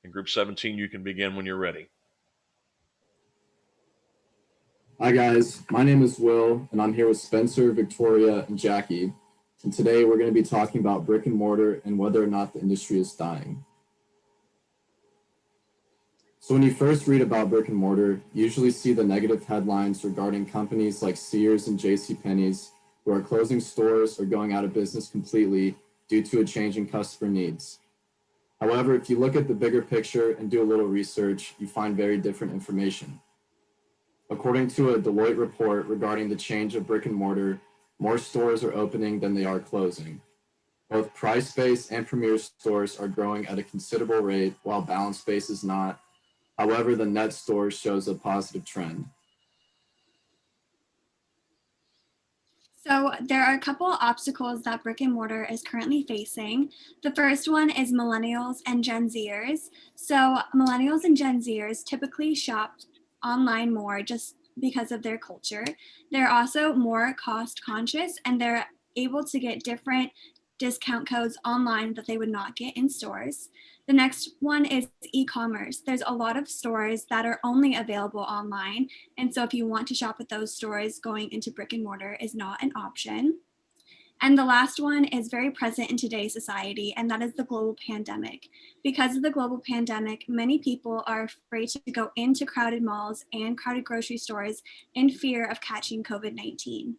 In group 17, you can begin when you're ready. Hi guys, my name is Will, and I'm here with Spencer, Victoria, and Jackie. And today we're going to be talking about brick and mortar and whether or not the industry is dying. So when you first read about brick and mortar, you usually see the negative headlines regarding companies like Sears and JCPenney's who are closing stores or going out of business completely due to a change in customer needs. However, if you look at the bigger picture and do a little research, you find very different information. According to a Deloitte report regarding the change of brick and mortar, more stores are opening than they are closing. Both price space and premier stores are growing at a considerable rate, while balance space is not. However, the net stores shows a positive trend. So there are a couple obstacles that brick and mortar is currently facing. The first one is millennials and Gen Zers. So millennials and Gen Zers typically shop online more just because of their culture. They're also more cost conscious and they're able to get different discount codes online that they would not get in stores. The next one is e-commerce. There's a lot of stores that are only available online. And so if you want to shop at those stores, going into brick and mortar is not an option. And the last one is very present in today's society, and that is the global pandemic. Because of the global pandemic, many people are afraid to go into crowded malls and crowded grocery stores in fear of catching COVID-19.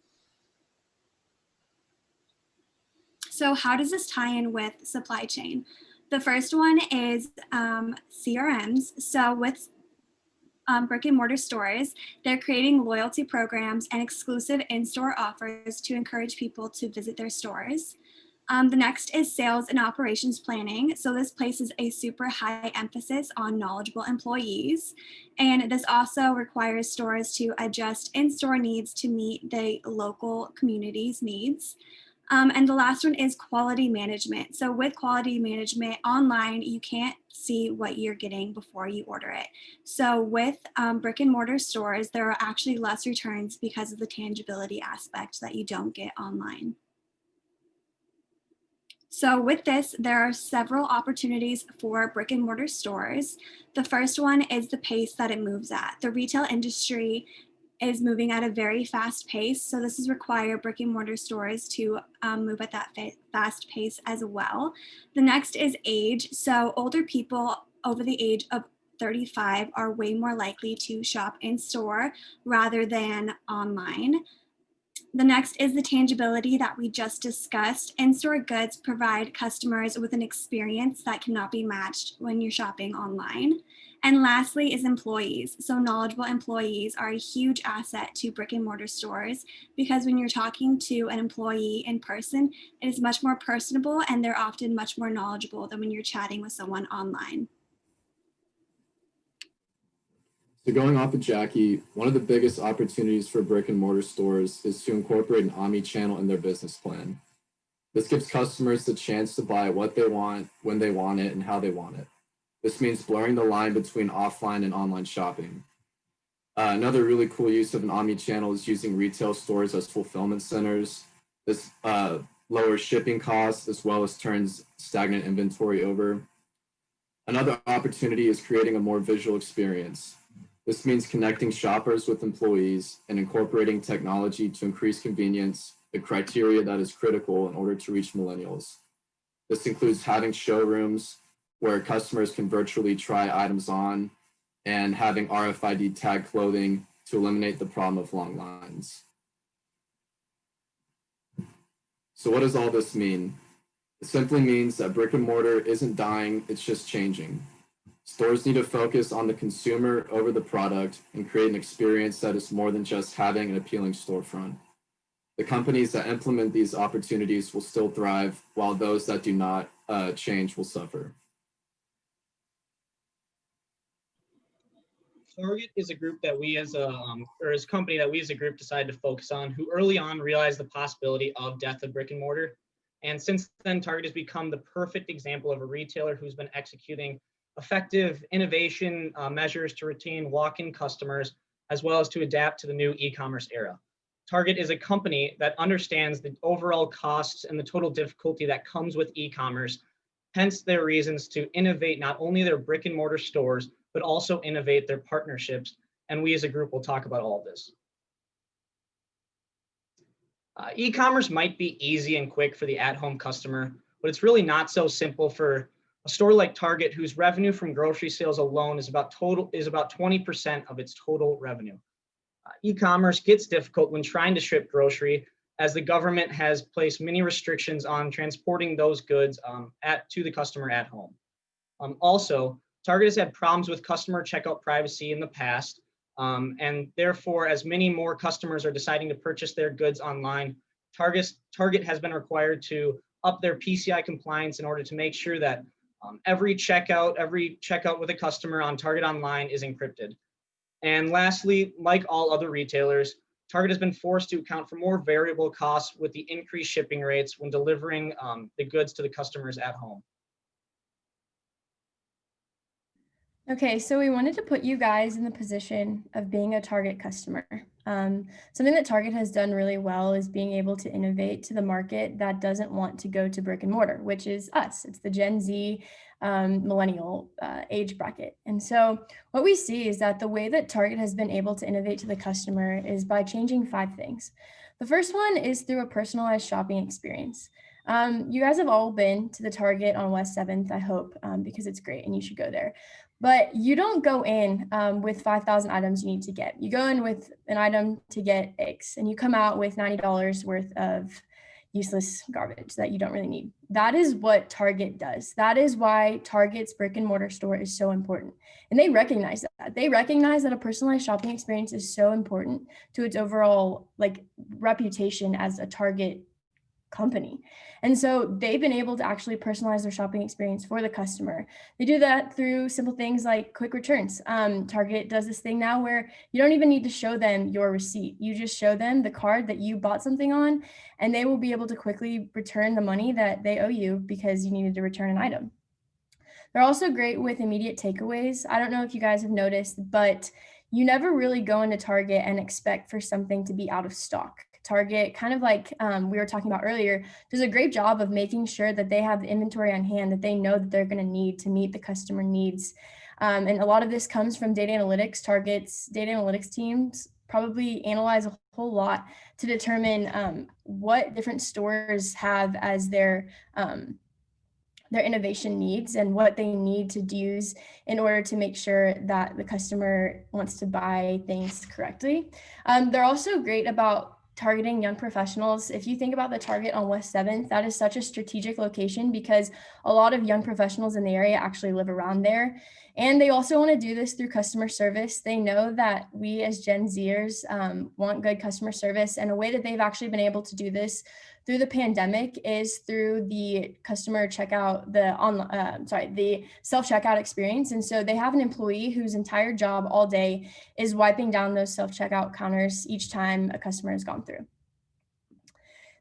So how does this tie in with supply chain? The first one is CRMs. So with brick and mortar stores, they're creating loyalty programs and exclusive in-store offers to encourage people to visit their stores. The next is sales and operations planning. So this places a super high emphasis on knowledgeable employees. And this also requires stores to adjust in-store needs to meet the local community's needs. And the last one is quality management. So with quality management online, you can't see what you're getting before you order it. So with brick and mortar stores, there are actually less returns because of the tangibility aspect that you don't get online. So with this, there are several opportunities for brick and mortar stores. The first one is the pace that it moves at. The retail industry is moving at a very fast pace. So this is require brick and mortar stores to move at that fast pace as well. The next is age. So older people over the age of 35 are way more likely to shop in store rather than online. The next is the tangibility that we just discussed. In-store goods provide customers with an experience that cannot be matched when you're shopping online. And lastly is employees. So knowledgeable employees are a huge asset to brick and mortar stores because when you're talking to an employee in person, it is much more personable and they're often much more knowledgeable than when you're chatting with someone online. So going off of Jackie, one of the biggest opportunities for brick and mortar stores is to incorporate an omni-channel in their business plan. This gives customers the chance to buy what they want, when they want it, and how they want it. This means blurring the line between offline and online shopping. Another really cool use of an omni-channel is using retail stores as fulfillment centers. This lowers shipping costs as well as turns stagnant inventory over. Another opportunity is creating a more visual experience. This means connecting shoppers with employees and incorporating technology to increase convenience, the criteria that is critical in order to reach millennials. This includes having showrooms where customers can virtually try items on and having RFID tag clothing to eliminate the problem of long lines. So what does all this mean? It simply means that brick and mortar isn't dying, it's just changing. Stores need to focus on the consumer over the product and create an experience that is more than just having an appealing storefront. The companies that implement these opportunities will still thrive, while those that do not change will suffer. Target is a group that we as a, or as a company that we as a group decided to focus on, who early on realized the possibility of death of brick and mortar. And since then, Target has become the perfect example of a retailer who's been executing effective innovation measures to retain walk-in customers, as well as to adapt to the new e-commerce era. Target is a company that understands the overall costs and the total difficulty that comes with e-commerce, hence their reasons to innovate not only their brick and mortar stores, but also innovate their partnerships. And we as a group will talk about all of this. E-commerce might be easy and quick for the at-home customer, but it's really not so simple for a store like Target, whose revenue from grocery sales alone is about 20% of its total revenue. E-commerce gets difficult when trying to ship grocery, as the government has placed many restrictions on transporting those goods to the customer at home. Also, Target has had problems with customer checkout privacy in the past, and therefore, as many more customers are deciding to purchase their goods online, Target has been required to up their PCI compliance in order to make sure that every checkout with a customer on Target Online is encrypted. And lastly, like all other retailers, Target has been forced to account for more variable costs with the increased shipping rates when delivering the goods to the customers at home. Okay, so we wanted to put you guys in the position of being a Target customer. Something that Target has done really well is being able to innovate to the market that doesn't want to go to brick and mortar, which is us. It's the Gen Z millennial age bracket. And so what we see is that the way that Target has been able to innovate to the customer is by changing 5 things. The first one is through a personalized shopping experience. You guys have all been to the Target on West 7th, I hope, because it's great and you should go there. But you don't go in with 5,000 items you need to get. You go in with an item to get eggs, and you come out with $90 worth of useless garbage that you don't really need. That is what Target does. That is why Target's brick and mortar store is so important. And they recognize that. They recognize that a personalized shopping experience is so important to its overall reputation as a Target company. And so they've been able to actually personalize their shopping experience for the customer. They do that through simple things like quick returns. Target does this thing now where you don't even need to show them your receipt. You just show them the card that you bought something on, and they will be able to quickly return the money that they owe you because you needed to return an item. They're also great with immediate takeaways. I don't know if you guys have noticed, but you never really go into Target and expect for something to be out of stock. Target, kind of like we were talking about earlier, does a great job of making sure that they have the inventory on hand that they know that they're going to need to meet the customer needs. And a lot of this comes from data analytics. Target's data analytics teams probably analyze a whole lot to determine what different stores have as their innovation needs and what they need to use in order to make sure that the customer wants to buy things correctly. They're also great about targeting young professionals. If you think about the Target on West 7th, that is such a strategic location because a lot of young professionals in the area actually live around there. And they also want to do this through customer service. They know that we as Gen Zers want good customer service. And a way that they've actually been able to do this through the pandemic is through the customer checkout, the self-checkout experience. And so they have an employee whose entire job all day is wiping down those self-checkout counters each time a customer has gone through.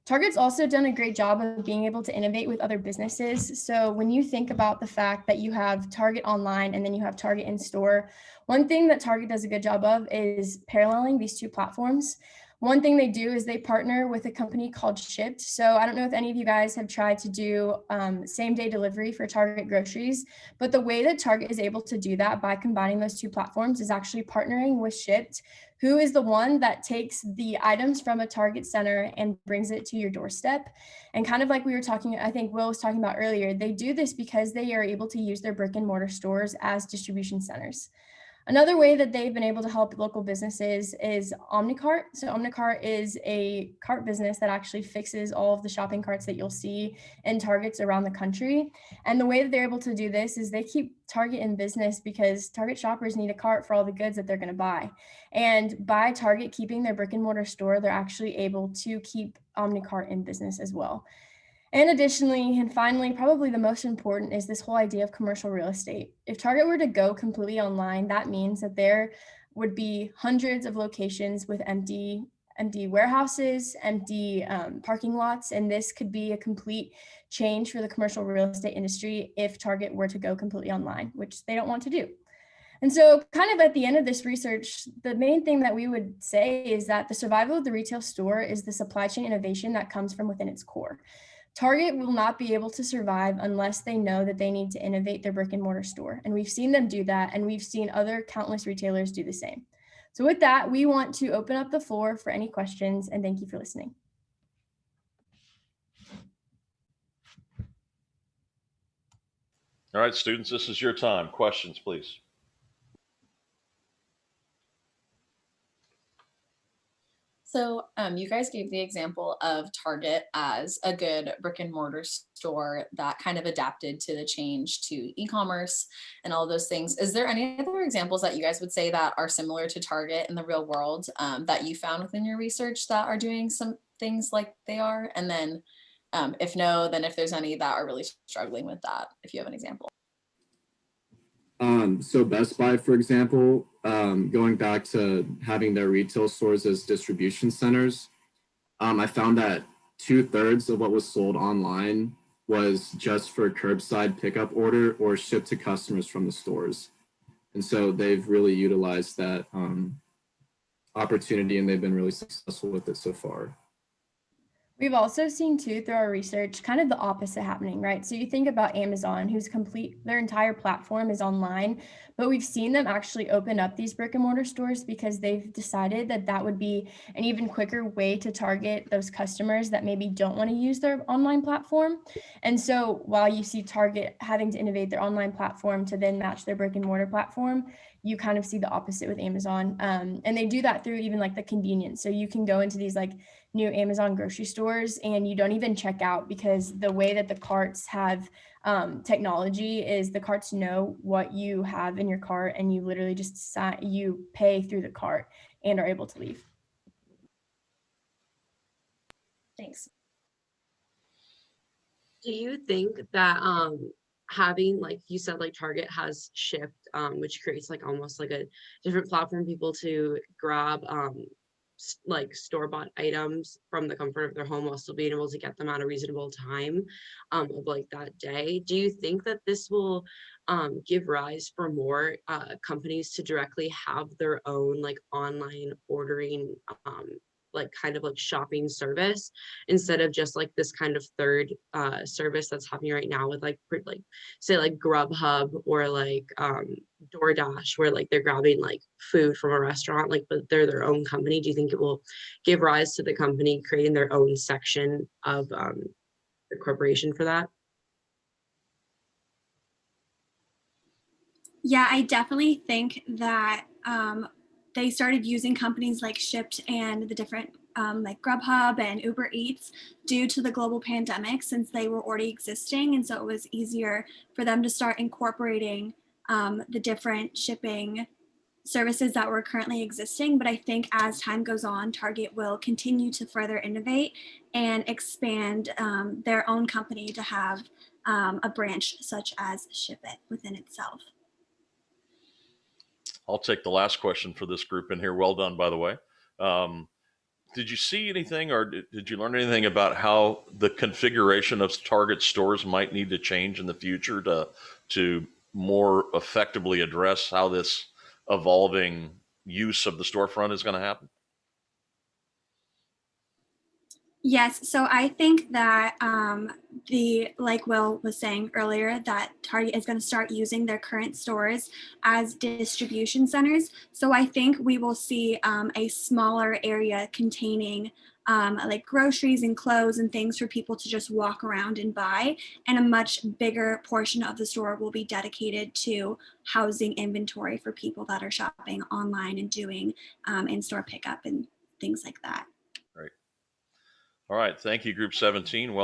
Target's also done a great job of being able to innovate with other businesses. So when you think about the fact that you have Target online and then you have Target in store, one thing that Target does a good job of is paralleling these 2 platforms. One thing they do is they partner with a company called Shipt. So I don't know if any of you guys have tried to do same-day delivery for Target groceries, but the way that Target is able to do that by combining those 2 platforms is actually partnering with Shipt, who is the one that takes the items from a Target center and brings it to your doorstep. And kind of like we were talking, I think Will was talking about earlier, they do this because they are able to use their brick and mortar stores as distribution centers. Another way that they've been able to help local businesses is Omnicart. So Omnicart is a cart business that actually fixes all of the shopping carts that you'll see in Targets around the country. And the way that they're able to do this is they keep Target in business because Target shoppers need a cart for all the goods that they're going to buy. And by Target keeping their brick and mortar store, they're actually able to keep Omnicart in business as well. And additionally, and finally, probably the most important is this whole idea of commercial real estate. If Target were to go completely online, that means that there would be hundreds of locations with empty warehouses, empty parking lots, and this could be a complete change for the commercial real estate industry if Target were to go completely online, which they don't want to do. And so kind of at the end of this research, the main thing that we would say is that the survival of the retail store is the supply chain innovation that comes from within its core. Target will not be able to survive unless they know that they need to innovate their brick and mortar store. And we've seen them do that, and we've seen other countless retailers do the same. So with that, we want to open up the floor for any questions, and thank you for listening. All right, students, this is your time. Questions, please. So you guys gave the example of Target as a good brick and mortar store that kind of adapted to the change to e-commerce and all those things. Is there any other examples that you guys would say that are similar to Target in the real world that you found within your research that are doing some things like they are? And then if no, then if there's any that are really struggling with that, if you have an example. So Best Buy, for example, going back to having their retail stores as distribution centers, I found that 2/3 of what was sold online was just for curbside pickup order or shipped to customers from the stores. And so they've really utilized that opportunity, and they've been really successful with it so far. We've also seen too through our research kind of the opposite happening, right? So you think about Amazon, whose their entire platform is online, but we've seen them actually open up these brick and mortar stores because they've decided that that would be an even quicker way to target those customers that maybe don't want to use their online platform. And so while you see Target having to innovate their online platform to then match their brick and mortar platform, you kind of see the opposite with Amazon. And they do that through even like the convenience. So you can go into these like new Amazon grocery stores and you don't even check out because the way that the carts have technology is the carts know what you have in your cart and you literally just you pay through the cart and are able to leave. Thanks. Do you think that having, like you said, like Target has Shipped, which creates like almost like a different platform people to grab like store-bought items from the comfort of their home while still being able to get them at a reasonable time of like that day? Do you think that this will give rise for more companies to directly have their own like online ordering like kind of like shopping service instead of just like this kind of third service that's happening right now with like say like Grubhub or like DoorDash, where like they're grabbing like food from a restaurant, like, but they're their own company? Do you think it will give rise to the company creating their own section of the corporation for that? Yeah, I definitely think that they started using companies like Shipped and the different like Grubhub and Uber Eats due to the global pandemic, since they were already existing. And so it was easier for them to start incorporating the different shipping services that were currently existing. But I think as time goes on, Target will continue to further innovate and expand their own company to have a branch such as Ship It within itself. I'll take the last question for this group in here. Well done, by the way. Did you see anything or did you learn anything about how the configuration of Target stores might need to change in the future to more effectively address how this evolving use of the storefront is going to happen? Yes, so I think that like Will was saying earlier, that Target is going to start using their current stores as distribution centers. So I think we will see a smaller area containing like groceries and clothes and things for people to just walk around and buy, and a much bigger portion of the store will be dedicated to housing inventory for people that are shopping online and doing in-store pickup and things like that. All right. Thank you, Group 17. Well